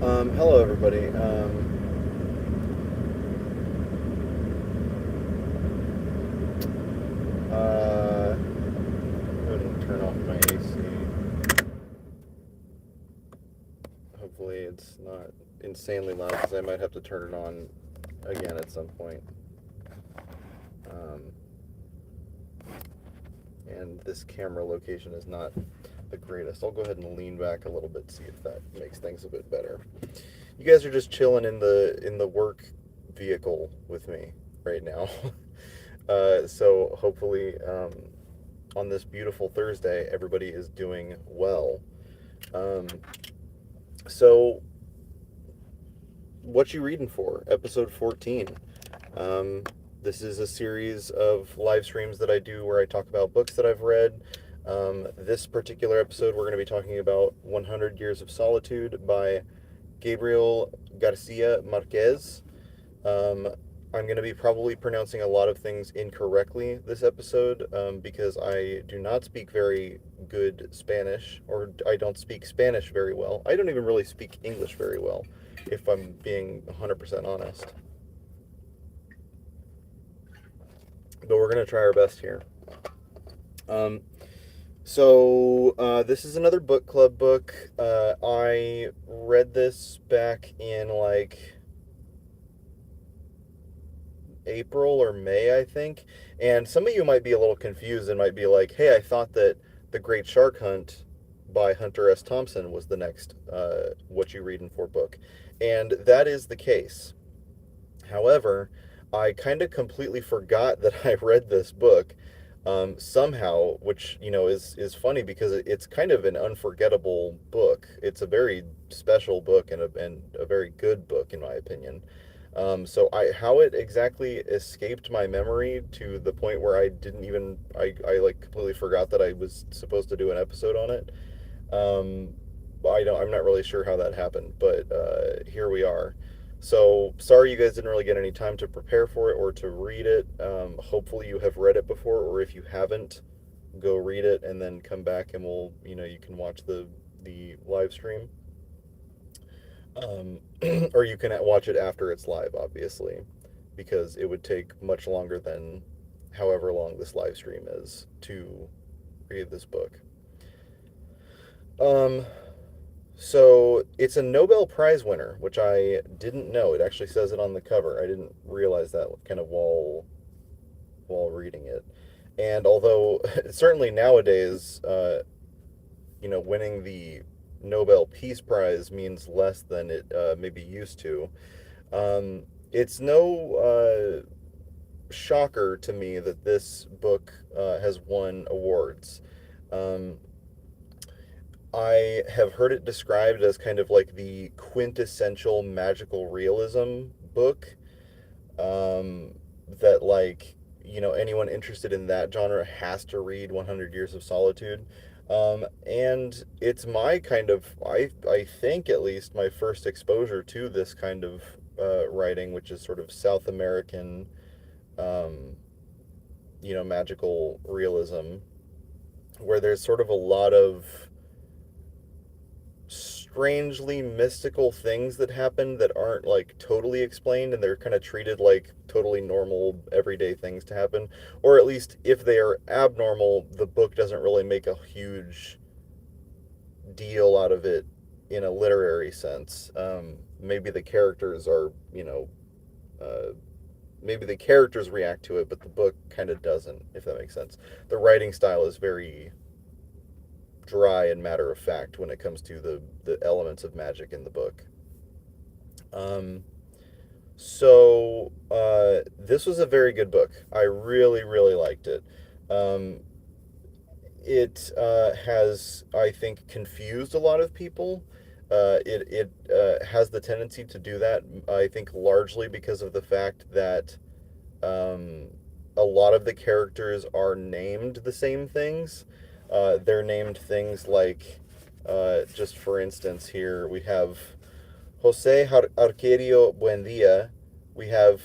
Hello everybody. Go ahead and turn off my AC. Hopefully it's not insanely loud because I might have to turn it on again at some point. Um, and this camera location is not the greatest. I'll go ahead and lean back a little bit, see if that makes things a bit better. You guys are just chilling in the work vehicle with me right now. So hopefully, on this beautiful Thursday, everybody is doing well. Um, so, what you reading for? Episode 14. Um, this is a series of live streams that I do where I talk about books that I've read. This particular episode, we're going to be talking about 100 Years of Solitude by Gabriel García Márquez. Um, I'm going to be probably pronouncing a lot of things incorrectly this episode because I do not speak very good Spanish, or I don't speak Spanish very well. I don't even really speak English very well, if I'm being 100% honest. But we're going to try our best here. Um, this is another book club book. I read this back in like April or May, I think. And some of you might be a little confused and might be like, hey, I thought that The Great Shark Hunt by Hunter S. Thompson was the next What You Readin' For book. And that is the case. However, I kind of completely forgot that I read this book somehow, which, is funny because it's kind of an unforgettable book. It's a very special book and a very good book, in my opinion. How it exactly escaped my memory to the point where I didn't even, I like completely forgot that I was supposed to do an episode on it. Um, I'm not really sure how that happened, but here we are. So sorry you guys didn't really get any time to prepare for it or to read it. Hopefully you have read it before, or if you haven't, go read it and then come back and you can watch the live stream. Um, or you can watch it after it's live, obviously, because it would take much longer than however long this live stream is to read this book. Um, so it's a Nobel Prize winner, which I didn't know. It actually says it on the cover. I didn't realize that kind of while reading it. And although certainly nowadays, winning the Nobel Peace Prize means less than it maybe used to. It's no shocker to me that this book has won awards. Um, I have heard it described as kind of like the quintessential magical realism book. Um, that anyone interested in that genre has to read 100 Years of Solitude. And it's my kind of, I think at least, my first exposure to this kind of writing, which is sort of South American, um, magical realism, where there's sort of a lot of strangely mystical things that happen that aren't like totally explained, and they're kind of treated like totally normal everyday things to happen, or at least if they are abnormal, the book doesn't really make a huge deal out of it in a literary sense. Maybe the characters are, uh, maybe the characters react to it, but the book kind of doesn't, if that makes sense. The writing style is very dry and matter of fact when it comes to the elements of magic in the book. Um, this was a very good book. I really, really liked it. Um, it has, I think, confused a lot of people. It has the tendency to do that, I think, largely because of the fact that um, a lot of the characters are named the same things. They're named things like, just for instance, here we have Jose Arcadio Buendia, we have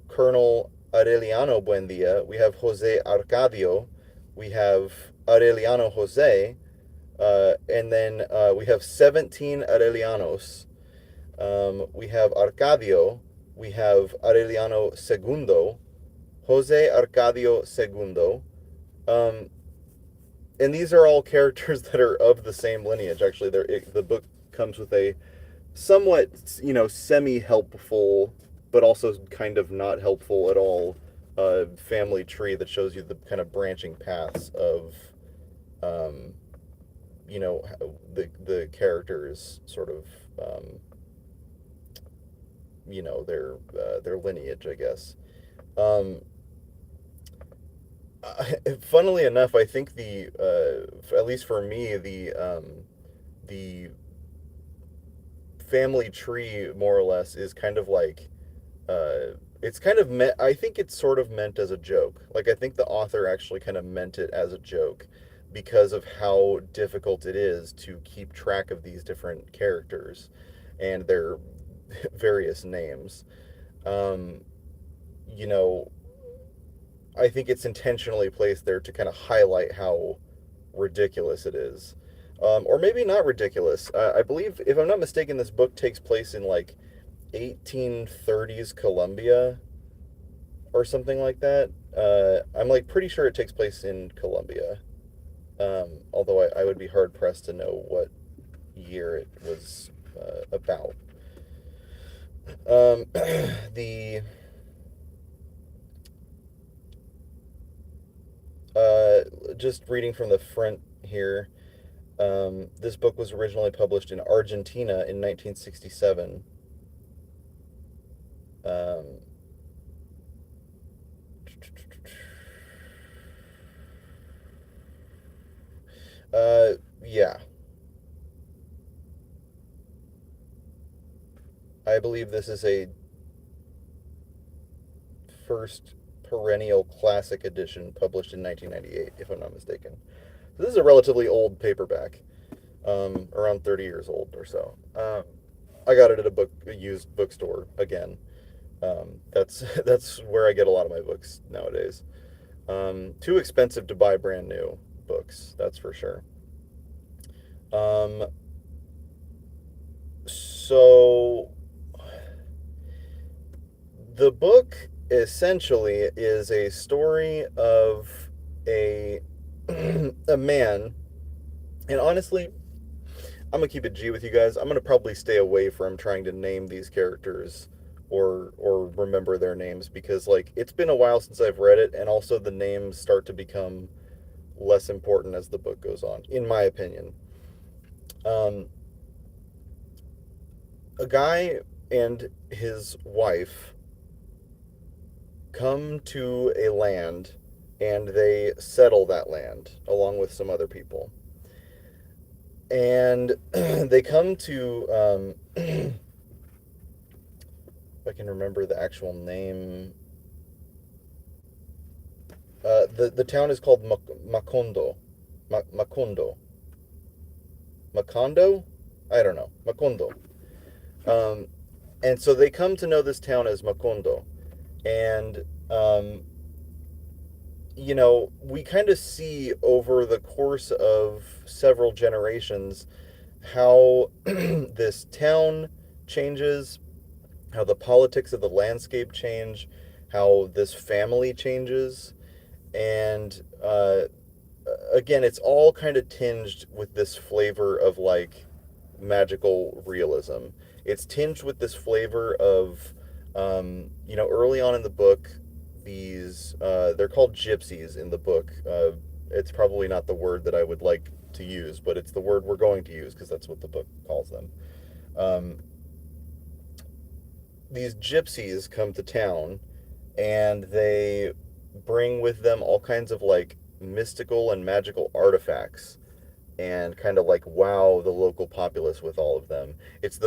Colonel Aureliano Buendia, we have Jose Arcadio, we have Aureliano Jose, and then we have 17 Aurelianos. We have Arcadio. We have Aureliano Segundo, Jose Arcadio Segundo. Um, and these are all characters that are of the same lineage. Actually, the book comes with a somewhat, semi-helpful, but also kind of not helpful at all, family tree that shows you the kind of branching paths of, um, the characters sort of, their lineage, I guess. Um, Funnily enough, I think at least for me, the family tree more or less is kind of like, it's kind of meant, I think it's sort of meant as a joke. Like, I think the author actually kind of meant it as a joke because of how difficult it is to keep track of these different characters and their various names. Um, you know, I think it's intentionally placed there to kind of highlight how ridiculous it is. Or maybe not ridiculous. I believe, if I'm not mistaken, this book takes place in like 1830s Colombia or something like that. I'm like pretty sure it takes place in Colombia. Although I would be hard pressed to know what year it was about. The Just reading from the front here. This book was originally published in Argentina in 1967. Um, yeah, I believe this is a first perennial classic edition published in 1998, if I'm not mistaken. So this is a relatively old paperback, around 30 years old or so. I got it at a used bookstore again. That's that's where I get a lot of my books nowadays. Too expensive to buy brand new books, that's for sure. Um, so the book essentially is a story of a a man, and honestly, I'm gonna keep it G with you guys. I'm gonna probably stay away from trying to name these characters or remember their names because like it's been a while since I've read it, and also the names start to become less important as the book goes on, in my opinion. Um, a guy and his wife come to a land and they settle that land along with some other people. And they come to, if I can remember the actual name, the town is called Macondo. Macondo. Macondo? I don't know. Macondo. Um, and so they come to know this town as Macondo. And we kind of see over the course of several generations how this town changes, how the politics of the landscape change, how this family changes. And again, it's all kind of tinged with this flavor of like magical realism. It's tinged with this flavor of, early on in the book, they're called gypsies in the book. It's probably not the word that I would like to use, but it's the word we're going to use because that's what the book calls them. Um, these gypsies come to town and they bring with them all kinds of like mystical and magical artifacts and kind of like wow the local populace with all of them. It's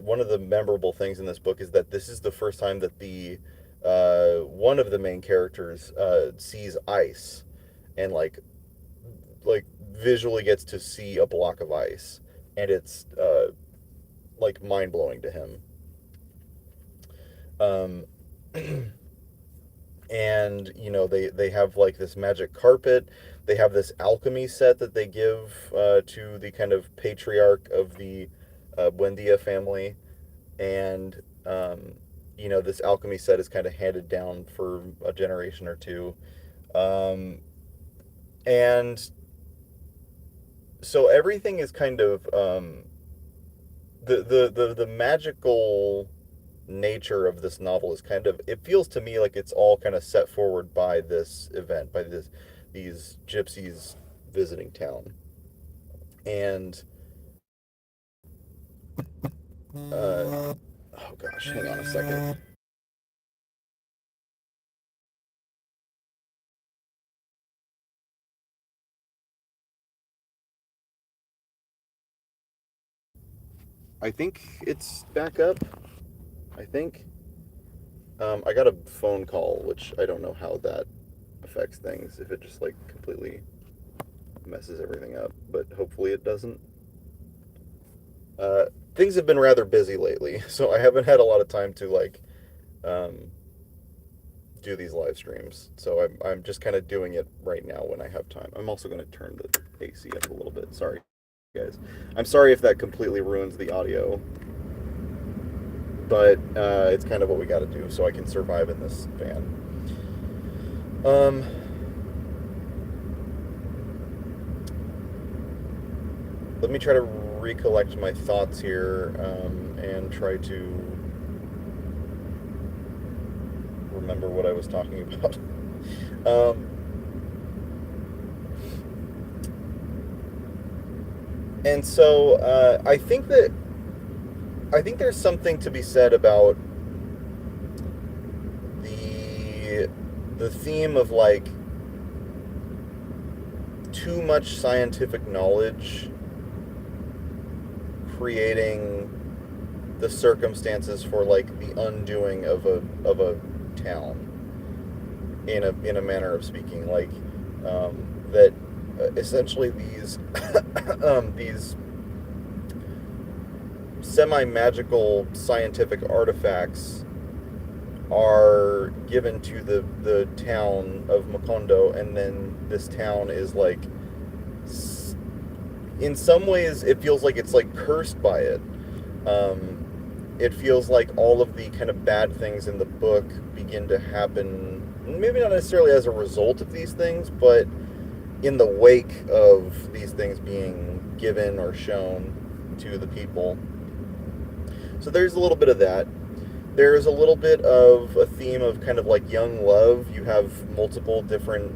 one of the memorable things in this book is that this is the first time that the one of the main characters sees ice and like visually gets to see a block of ice, and it's like mind blowing to him. Um, and they have like this magic carpet. They have this alchemy set that they give to the kind of patriarch of the Buendia family. and this alchemy set is kind of handed down for a generation or two, um, and so everything is kind of the magical nature of this novel is kind of, it feels to me like it's all kind of set forward by this event, by these gypsies visiting town. And oh gosh, hang on a second. I think it's back up. I think. I got a phone call, which I don't know how that affects things. If it just like completely messes everything up, but hopefully it doesn't. Uh, Things have been rather busy lately, so I haven't had a lot of time to like um, do these live streams. So I'm just kind of doing it right now when I have time. I'm also going to turn the AC up a little bit. Sorry, guys. I'm sorry if that completely ruins the audio, but it's kind of what we got to do so I can survive in this van. Um, Let me try to recollect my thoughts here, and try to remember what I was talking about. um, and so I think there's something to be said about the the theme of like too much scientific knowledge creating the circumstances for like the undoing of a town, in a manner of speaking, like that essentially these semi-magical scientific artifacts are given to the town of Macondo, and then this town is like, in some ways it feels like it's like cursed by it. It feels like all of the kind of bad things in the book begin to happen, maybe not necessarily as a result of these things, but in the wake of these things being given or shown to the people. So there's a little bit of that. There's a little bit of a theme of kind of like young love. You have multiple different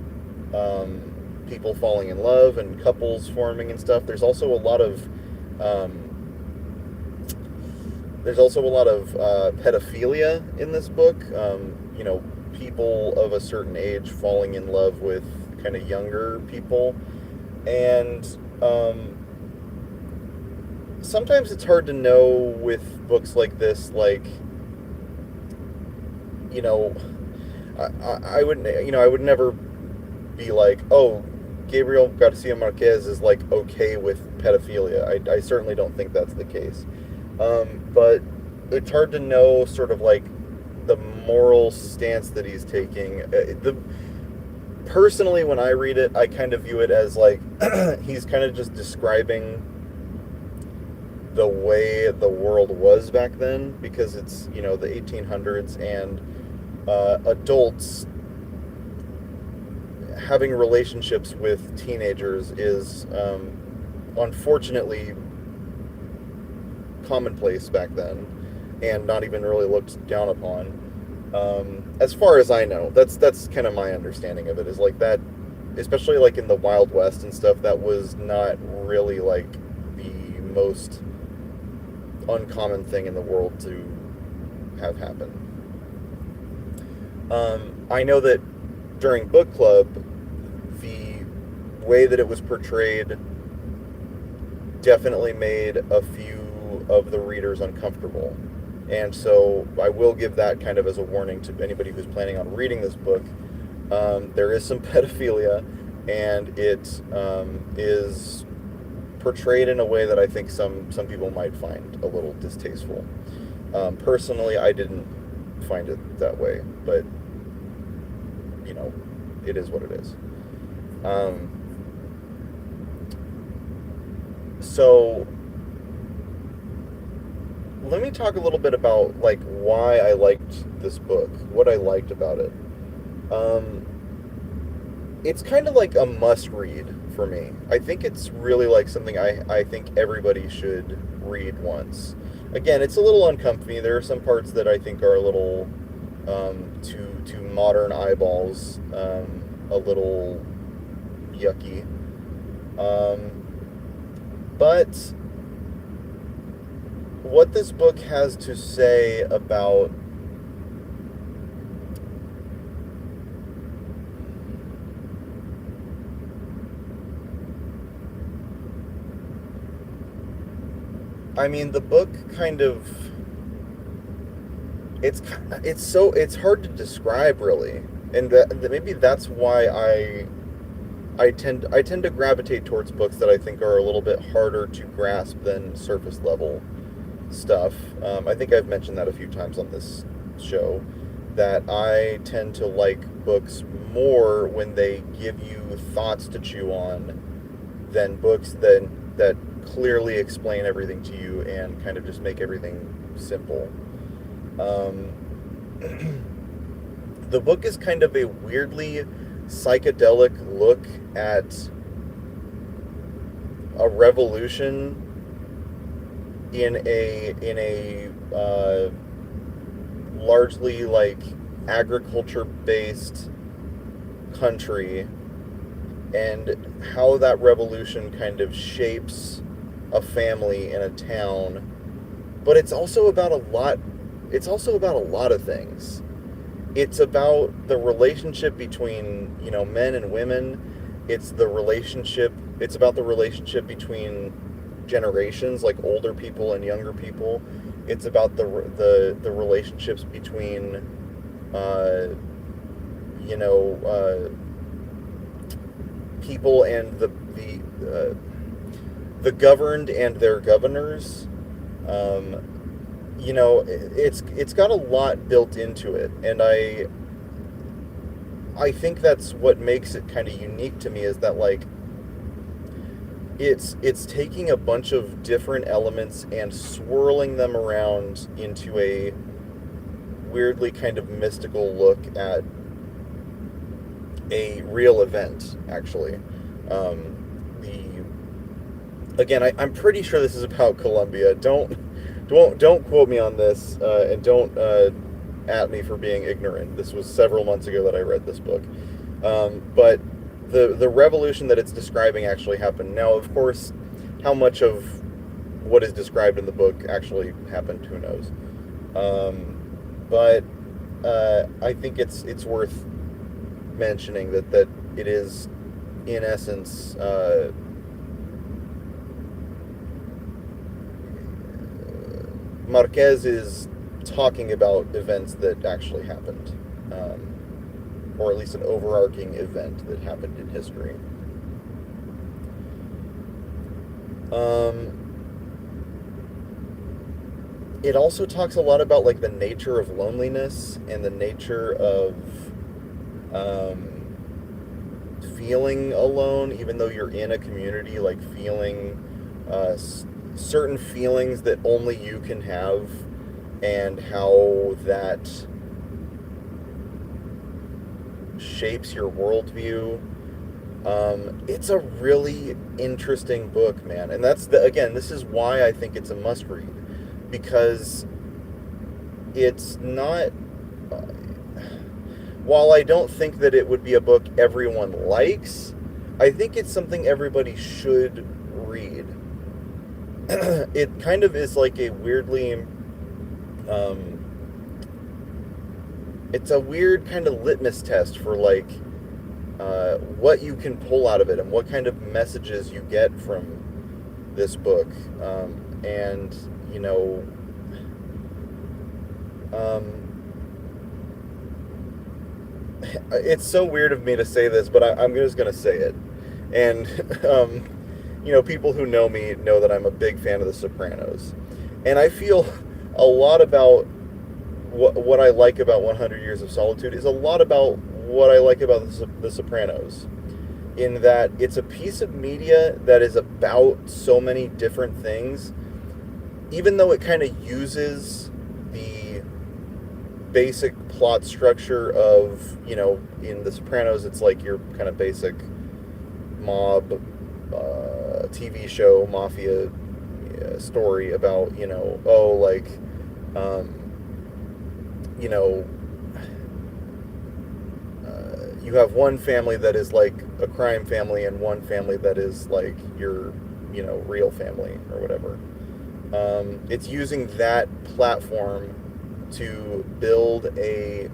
people falling in love and couples forming and stuff. Um, there's also a lot of pedophilia in this book. People of a certain age falling in love with kind of younger people, and sometimes it's hard to know with books like this, like, you know, I would never be like, oh, Gabriel García Márquez is like okay with pedophilia. I certainly don't think that's the case. But it's hard to know sort of like the moral stance that he's taking. Personally, when I read it, I kind of view it as like he's kind of just describing the way the world was back then, because it's, the 1800s, and adults having relationships with teenagers is unfortunately commonplace back then, and not even really looked down upon. As far as I know, that's kind of my understanding of it, is like that, especially like in the Wild West and stuff, that was not really like the most uncommon thing in the world to have happen. I know that during book club, the way that it was portrayed definitely made a few of the readers uncomfortable. And so I will give that kind of as a warning to anybody who's planning on reading this book. There is some pedophilia, and it is portrayed in a way that I think some people might find a little distasteful. Personally, I didn't find it that way, but it is what it is. So let me talk a little bit about like why I liked this book, what I liked about it. Um, it's kind of like a must read for me. I think it's really like something I think everybody should read once. Again, it's a little uncomfy. There are some parts that I think are a little to modern eyeballs, a little yucky. But what this book has to say about I mean, the book kind of it's hard to describe really, and that maybe that's why I tend to gravitate towards books that I think are a little bit harder to grasp than surface level stuff. I think I've mentioned that a few times on this show, that I tend to like books more when they give you thoughts to chew on than books that clearly explain everything to you and kind of just make everything simple. Um, the book is kind of a weirdly psychedelic look at a revolution in a largely like agriculture based country, and how that revolution kind of shapes a family in a town. But it's also about a lot of things. It's about the relationship between, men and women. It's about the relationship between generations, like older people and younger people. It's about the relationships between uh, you know people and the governed and their governors. Um, it's got a lot built into it, and I think that's what makes it kind of unique to me, is that like it's taking a bunch of different elements and swirling them around into a weirdly kind of mystical look at a real event, actually. The again, I'm pretty sure this is about Colombia. Don't quote me on this, and don't at me for being ignorant. This was several months ago that I read this book, but the revolution that it's describing actually happened. Now, of course, how much of what is described in the book actually happened, who knows? But I think it's worth mentioning that it is, in essence, Márquez is talking about events that actually happened, or at least an overarching event that happened in history. It also talks a lot about like the nature of loneliness and the nature of feeling alone, even though you're in a community, like feeling certain feelings that only you can have, and how that shapes your worldview. It's a really interesting book, man, and again, this is why I think it's a must read, because it's not. While I don't think that it would be a book everyone likes, I think it's something everybody should read. It kind of is like a weirdly, it's a weird kind of litmus test for like what you can pull out of it and what kind of messages you get from this book. And it's so weird of me to say this, but I'm just gonna say it. And people who know me know that I'm a big fan of The Sopranos, and I feel a lot about what I like about 100 Years of Solitude is a lot about what I like about The Sopranos, in that it's a piece of media that is about so many different things, even though it kind of uses the basic plot structure of, in The Sopranos, it's like your kind of basic mob TV show, mafia story about, um, you know, you have one family that is like a crime family and one family that is like your, real family or whatever. It's using that platform to build a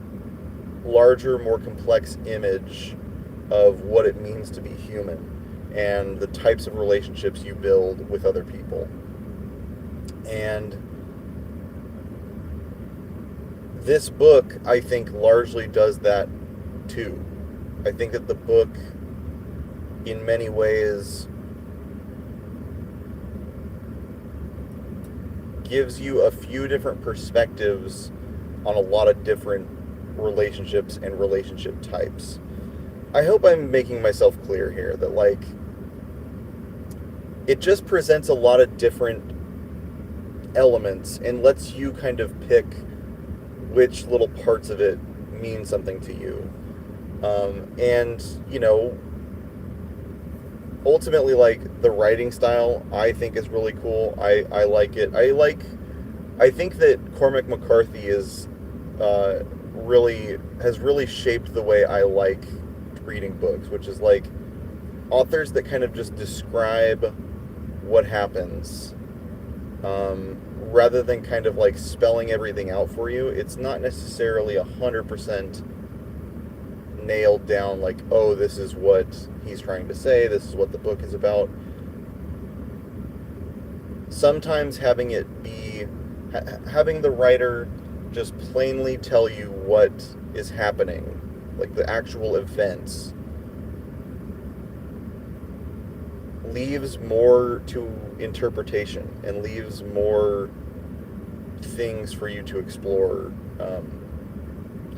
larger, more complex image of what it means to be human and the types of relationships you build with other people. And this book, I think, largely does that too. I think that the book, in many ways, gives you a few different perspectives on a lot of different relationships and relationship types. I hope I'm making myself clear here that, like, it just presents a lot of different elements and lets you kind of pick which little parts of it mean something to you. And, ultimately, like, the writing style, I think, is really cool. I like it. I think that Cormac McCarthy is has really shaped the way I like reading books, which is like authors that kind of just describe what happens, rather than kind of like spelling everything out for you. It's not necessarily 100% nailed down, like, oh, this is what he's trying to say, this is what the book is about. Sometimes having the writer just plainly tell you what is happening, like the actual events, leaves more to interpretation and leaves more things for you to explore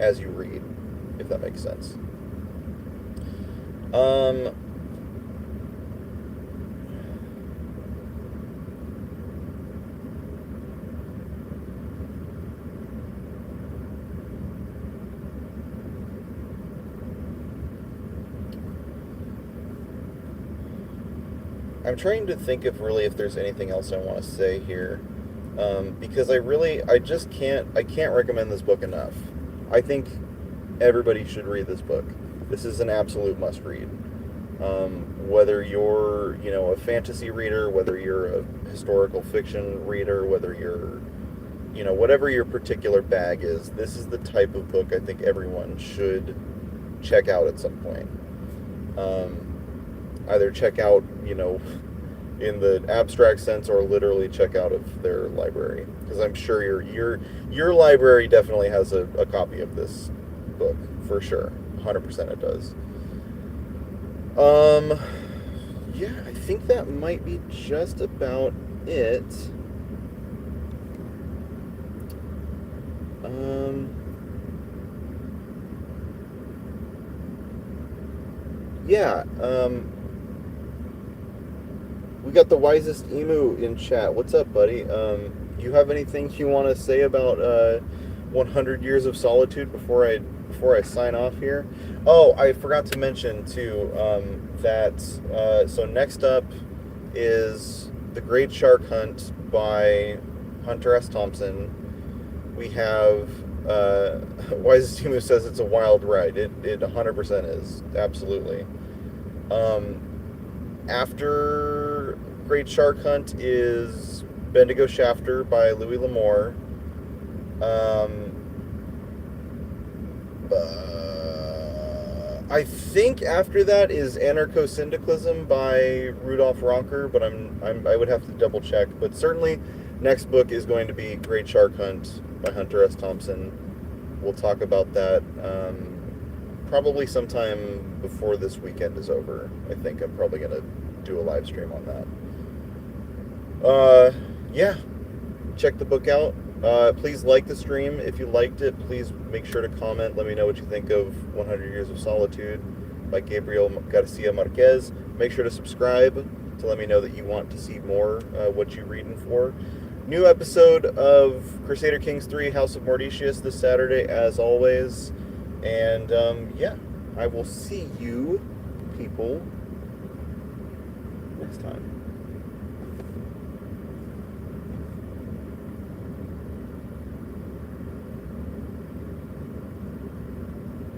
as you read, if that makes sense. I'm trying to think if there's anything else I want to say here, because I can't recommend this book enough. I think everybody should read this book. This is an absolute must read. Whether you're, a fantasy reader, whether you're a historical fiction reader, whether you're, whatever your particular bag is, this is the type of book I think everyone should check out at some point. Either check out, in the abstract sense, or literally check out of their library, because I'm sure your library definitely has a copy of this book, for sure. 100% it does. Yeah, I think that might be just about it. Yeah, we got the Wisest Emu in chat. What's up, buddy? You have anything you want to say about 100 Years of Solitude before I sign off here? Oh, I forgot to mention too that so next up is The Great Shark Hunt by Hunter S. Thompson. We have Wisest Emu says it's a wild ride. It 100% is, absolutely. After Great Shark Hunt is Bendigo Shafter by Louis L'Amour. I think after that is Anarcho-Syndicalism by Rudolf Ronker, but I would have to double check. But certainly, next book is going to be Great Shark Hunt by Hunter S. Thompson. We'll talk about that probably sometime before this weekend is over. I think I'm probably going to do a live stream on that. Yeah, check the book out. Please like the stream. If you liked it, please make sure to comment. Let me know what you think of 100 Years of Solitude by Gabriel García Márquez. Make sure to subscribe to let me know that you want to see more what you're reading for. New episode of Crusader Kings 3 House of Morticius this Saturday, as always. And yeah, I will see you people next time.